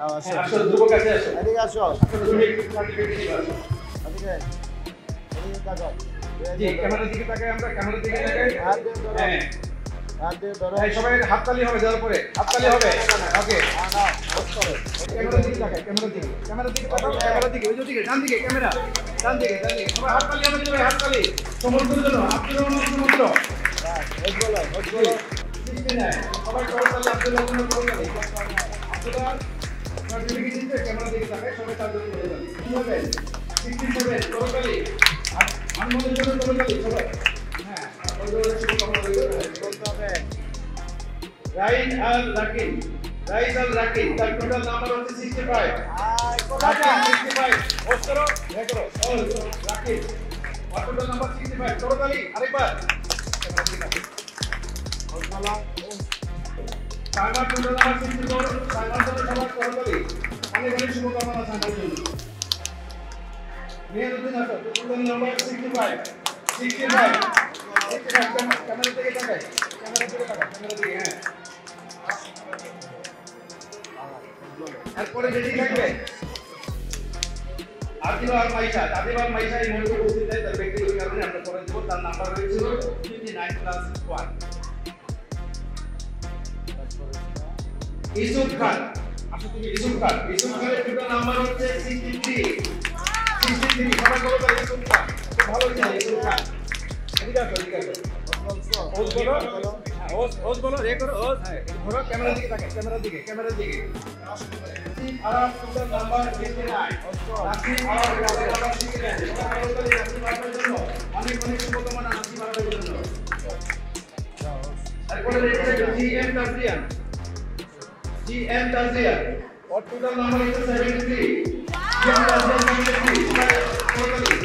আসো ধ্রুব কাছে আসো। এদিকে আসো। তুমি একটু সার্টিফিকেট দিবা। এদিকে তাকাও। জি ক্যামেরার দিকে তাকাই, আমরা ক্যামেরার দিকে তাকাই। হাত দিয়ে ধরো। হ্যাঁ হাত দিয়ে ধরো। এই সবাই হাততালি হবে দেওয়ার পরে, হাততালি হবে। ওকে নাও বস করো। ক্যামেরার দিকে তাকাই, ক্যামেরার দিকে তাকাও, ক্যামেরার দিকে, ওই দিকে, ডান দিকে ক্যামেরা, ডান দিকে সবাই হাততালি হবে, সবাই হাততালি সমর্থনের জন্য। আব্দুর রহমান সমর্থ হজ বলো। সবাই করতালি, আব্দুল্লাহ জন্য করতালি। আব্দুল্লাহ সার্টিফিকেট দিতে ক্যামেরা দিকে তাকাই, সবাই তার জন্য করতালি। কি হবে 67 করতালি, আর আমাদের জন্য করতালি সবাই। হ্যাঁ ওই শুভকামনা রইল। বলতে হবে। রাইদ আল রাকিন তার টোটাল নাম্বার হচ্ছে 65। কোথাটা 65 হোস্ট করো, করো রাকিন ওর টোটাল নাম্বার 65 করতালি। আরেকবার হজ বলো। সাইমার টোটাল নাম্বার 64, সাইমার জন্য সবাই করতালি। অনেক অনেক শুভকামনা সাইমার জন্য। মেহেরুদ্দিন আসো, টোটাল নাম্বার 65 ক্যামেরা দিকে তাকাই, ক্যামেরা দিকে হ্যাঁ। এরপরে যেটি থাকবে আদিবাল মাইশা এই মুহূর্তে উপস্থিত আছে, তার ব্যক্তিগত কারণে আমরা করে দেব। তার নাম্বার হয়েছিল 59+1। ইসুফ খান আসলে তুমি ইসুফ খানের টোটাল নাম্বার হচ্ছে 63। সবাই বলো তো ইসুফ খান খুব ভালো ছিল। ইসুফ খান এদিকে আসো। ওজ বলো রে করো ওজ। হ্যাঁ ধরো ক্যামেরার দিকে তাকাই, ক্যামেরার দিকে আর total number 59। Nasim Araf total number 69। সবাই বলো তো নাসিম আরাফের জন্য অনেক অনেক শুভকামনা নাসিম আরাফের জন্য। তারপরে দেখতে জিএম তাজিয়া ওর টোটাল নাম্বার হচ্ছে 73। জিএম তাজিয়া 73। সবাই করতালি।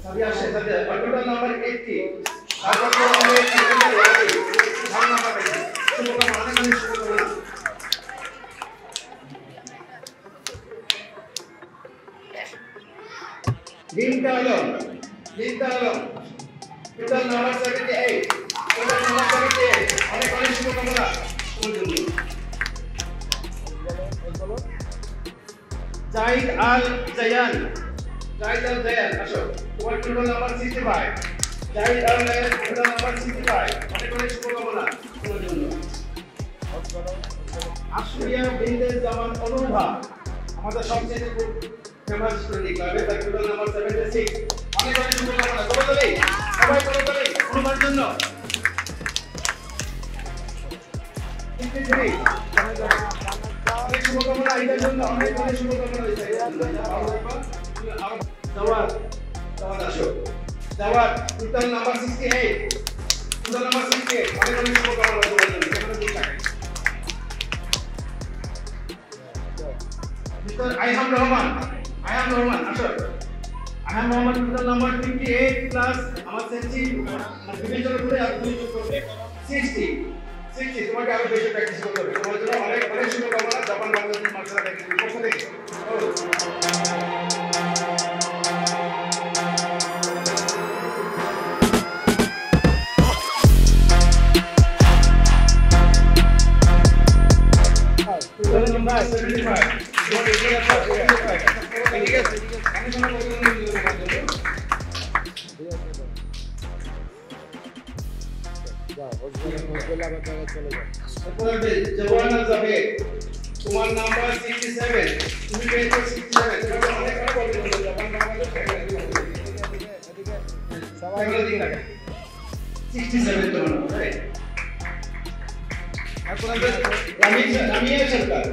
সাদি আসে ওর টোটাল নাম্বার 80। তারপর ভালো নাম্বার আছে, শুভকামনা, অনেক অনেক শুভকামনা। লিন্তা আলম টোটাল নাম্বার 78। অনেক অনেক শুভকামনা তোমার জন্য। জাহিদ আল জায়ান আসো, তোমার টোটাল নাম্বার 65। জাহিদ আল জায়ান টোটাল নাম্বার 65। অনেক অনেক শুভকামনা তোমার জন্য। আশুরিয়া বিনতে জামান অনুভা আমাদের সবচেয়ে ফেমাস স্টুডেন্ট ক্লাবে, তার টোটাল নাম্বার 76। অনেক অনেক শুভকামনা। করতালি সবাই করতালি অনুভার জন্য। 63 অনেক শুভকামনা এটার জন্য, অনেক অনেক শুভকামনা জাওয়াদ আসো। Jawad total number 68। অনেক অনেক শুভকামনা তোমার জন্য। ক্যামেরা দিকে তাকাই। মিস্টার আইহাম রহমান আসো। আইহাম রহমান টোটাল নাম্বার 58 প্লাস আমার সেন্সি বিবেচনা করে আর 2 যোগ করবে 60। তোমাকে আরো বেশি প্র্যাকটিস করতে হবে। তোমার জন্য অনেক অনেক শুভকামনা। জাপান বাংলাদেশ মার্শাল আর্ট একাডেমির পক্ষ থেকে। জওয়ানা যাবে তোমার নাম্বার 67। তুমি পেয়েছো 67। তোমাকে অনেক অনেক অভিনন্দন। জাপান বাংলাদেশ সবাই দিকে তাকাই। 67 তোমার নাম্বার, রাইট? এখন আমরা রামিয়া সরকার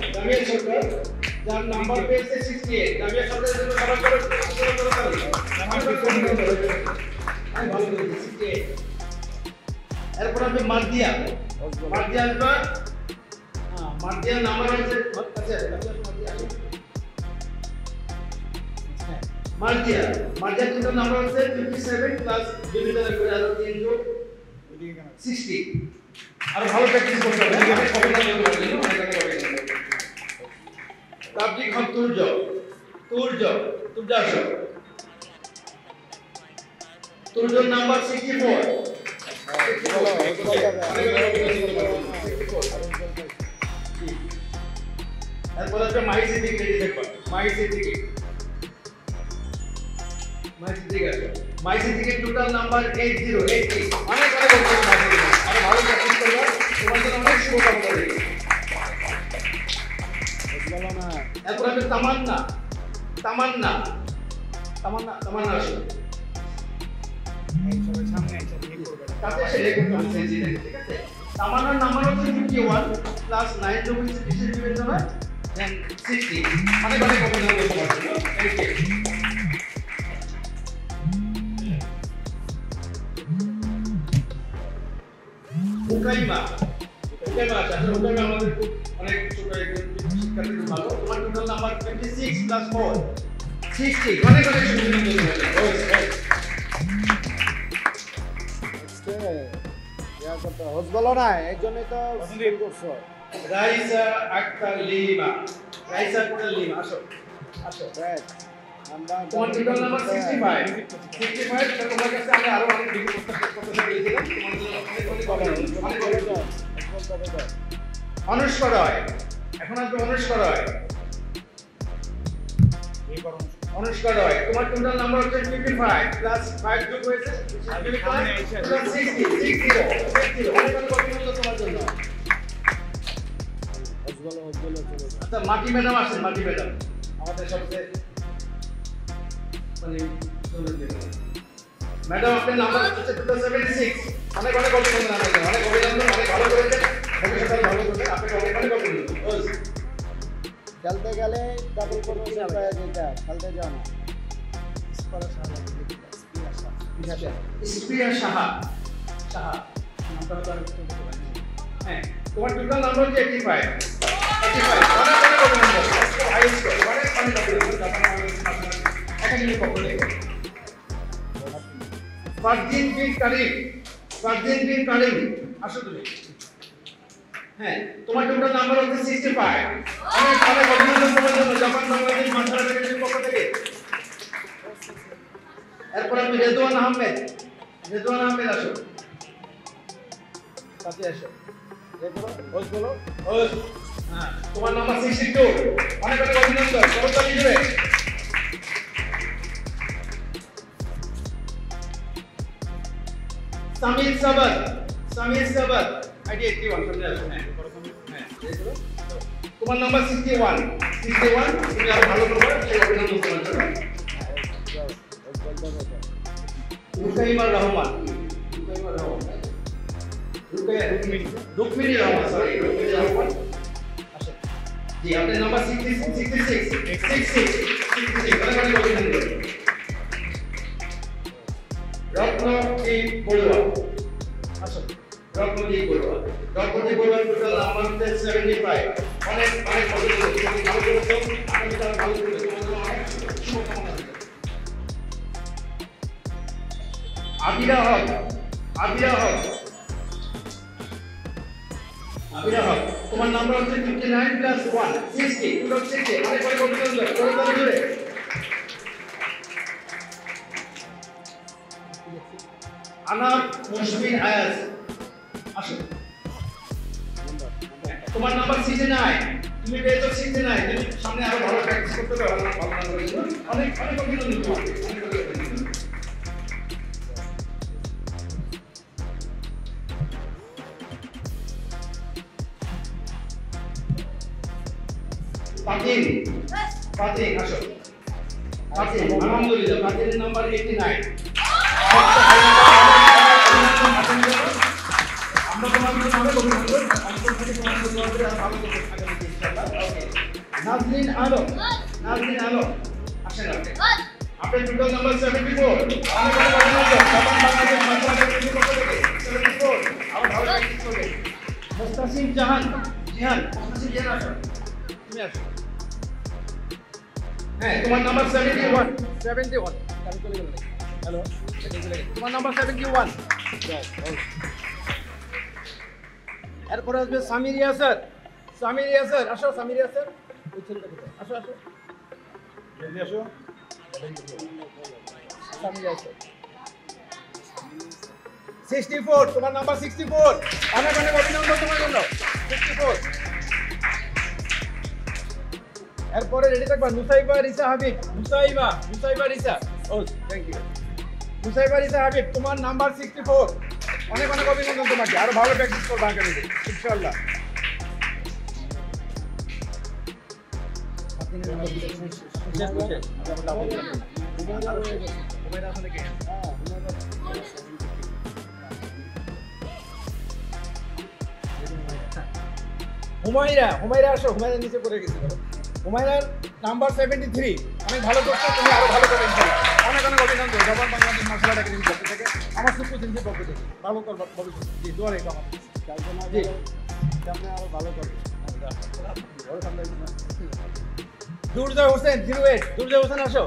যার নাম্বার পেয়েছে 68। রামিয়া সরকারের জন্য সবাই করে আমি ভালো করেছি 68। এরপর হবে মার্দিয়ার নাম্বার হচ্ছে মার্দিয়া টোটাল নাম্বার হচ্ছে 57 প্লাস ডিভিশন করে আরো 3 যোগ 60। আর ভালো প্র্যাকটিস করতে হবে। এখানে সবাই জানতে পারবেন অনেক অনেক তাবলিগ হক তুর্য আসো। তুলজন নাম্বার 64 এরপর আছে মাই সিদ্দিক রেডি দেখবা মাই সিদ্দিক আছে মাই সিদ্দিকের টোটাল নাম্বার 80 অনেক বলতে আরে ভালো প্র্যাকটিস করবা তোমার জন্য অনেক শুভকামনা রইল এরপর আছে তামান্না আসো তাতে সে রেকর্ড করতে ঠিক আছে তামান্নার নাম্বার হচ্ছে 51 প্লাস 9 যোগ 20 দিবেন না দেন 60 অনেক অভিনন্দন তোমার জন্য থ্যাংক ইউ উকাইমা আছে আসলে উকাইমা আমাদের খুব অনেক ছোট একজন শিক্ষার্থী খুব ভালো তোমার টোটাল নাম্বার 26 প্লাস 4 60 অনেক বলো না এই জন্যই তো করছো রাইসা আক্তার লিমা আসো তোমার টোটাল নাম্বার 65 তোমার কাছে আমি আরো অনেক ডিগ্রি পুস্তক কথা দিয়েছিলাম তোমার জন্য অনেক অনুষ্কা রয় এখন আসবে অনুষ্কা রয় তোমার টোটাল নাম্বার হচ্ছে 55 প্লাস 5 যোগ হয়েছে 60 অনেক অভিনন্দন তোমার জন্য আচ্ছা মাটি ম্যাডাম আসেন আমাদের সবচেয়ে ম্যাডাম আপনার নাম্বার হচ্ছে 76 অনেক অভিনন্দন অনেক ভালো করেছেন ভবিষ্যতে ভালো করবেন আপনাকে অনেক অভিনন্দন খেলতে গেলে ডাবল করে যেটা খেলতে যাও না ইসপিয়া সাহা নামটা হ্যাঁ তোমার টোটাল নাম্বার হচ্ছে 85 অনেক অভিনন্দন হাই স্কোর অনেক একাডেমি পক্ষ থেকে ফারদিন বিন কারিম আসো তুমি হ্যাঁ তোমার টোটাল নাম্বার হচ্ছে 65 অনেক অভিনন্দন তোমার জন্য জাপান বাংলাদেশ মাস্টার একাডেমির পক্ষ থেকে এরপর আমি রেদওয়ান আহমেদ আসো সাথে আসো বলো হ্যাঁ তোমার নাম্বার 62 অনেক অভিনন্দন করতালি দিবে সামির সাবাত আইডি 81 সামনে আসো হ্যাঁ তোমার নাম্বার 61 তুমি আরো ভালো করবে সেই অভিনন্দন তোমার জন্য রুকাইমা রহমান রুকমিনী রহমান আচ্ছা জি আপনার নাম্বার 66 অনেক অভিনন্দন রত্নদীপ বড়ুয়া আসো রত্নদীপ বড়ুয়া টোটাল নাম্বার হচ্ছে 75 অনেক অভিনন্দন ভালো করেছো আপনি তারা ভালো করেছো তোমাদের অনেক শুভকামনা রইল আবিরা হক তোমার নাম্বার হচ্ছে 59 প্লাস 1 60 টোটাল 60 অনেক অভিনন্দন করতালি জুড়ে আনা মুশফিন আয়াজ আসো তোমার নাম্বার 69 তুমি পেয়েছো 69 তুমি সামনে আরো ভালো প্র্যাকটিস করতে পারো অনেক অভিনন্দন তোমাকে ফাতিন আসো আলহামদুলিল্লাহ ফাতিনের নাম্বার 89 আমরা তোমার জন্য অনেক অভিনন্দন অন্তর থেকে তোমার জন্য ভালো করতে আগামীতে ইনশাআল্লাহ ওকে নাজরিন আলম আসেন আপনার টোটাল নাম্বার 74 অনেক অভিনন্দন জাপান বাংলাদেশ মাধ্যমিক পক্ষ থেকে 74 আরো ভালো প্র্যাকটিস করবে মুস্তাসিম জাহান আসো তুমি আসো হ্যাঁ তোমার নাম্বার 71 আমি চলে গেলাম হ্যালো তোমার নাম্বার 71 এরপর আসবে সামির ইয়াসার আসো সামির ইয়াসার ওই ছেলেটা কোথায় আসো জলদি আসো সামির ইয়াসার 64 তোমার নাম্বার 64 অনেক অনেক অভিনন্দন তোমার জন্য 64 এরপরে রেডি থাকবা মুসাইবা রিসা হাবিব মুসাইবা রিসা ও থ্যাংক ইউ মুসাইবা রিসা হাবিব তোমার নাম্বার 64 অনেক অনেক অভিনন্দন তোমাকে আরো ভালো প্র্যাকটিস করবা আগামীতে ইনশাআল্লাহ শেষ করছে হুমায়রা আসো হুমায়রা নিচে পড়ে গেছে হুমায়রার নাম্বার 73 অনেক ভালো করছো তুমি আরো ভালো করবে ইনশাআল্লাহ অনেক অনেক অভিনন্দন জবান বাংলাদেশ মার্শাল আর্ট একাডেমি পক্ষ থেকে আমার সুপ্রিয় সিনজির পক্ষ থেকে ভালো করবে ভবিষ্যৎ জি দোয়া রেখো আমার জি সামনে আরো ভালো করবে দুর্জয় হোসেন 08 দুর্জয় হোসেন আসো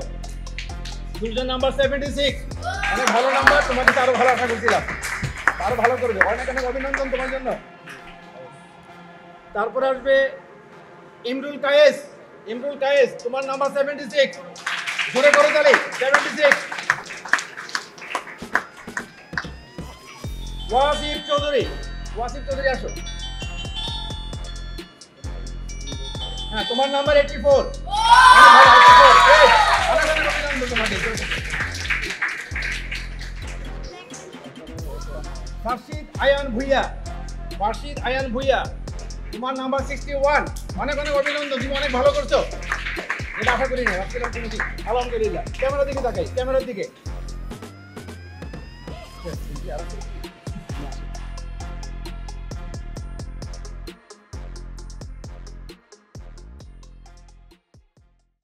দুর্জয় নাম্বার 76 অনেক ভালো নাম্বার তোমার কাছে আরো ভালো আশা করছিলাম আরো ভালো করবে অনেক অনেক অভিনন্দন তোমার জন্য তারপর আসবে ইমরুল কায়েস তোমার নাম্বার 76 জোরে করে তালি 76 ওয়াসিফ চৌধুরী আসো হ্যাঁ তোমার নাম্বার 84 অনেক অনেক অভিনন্দন তোমাকে ফারশিদ আয়ান ভুইয়া তোমার নাম্বার 61 অনেক অনেক অভিনন্দন তুমি অনেক ভালো করছো এটা আশা করি না ভাবছিলাম তুমি ঠিক আলহামদুলিল্লাহ ক্যামেরার দিকে তাকাই ক্যামেরার দিকে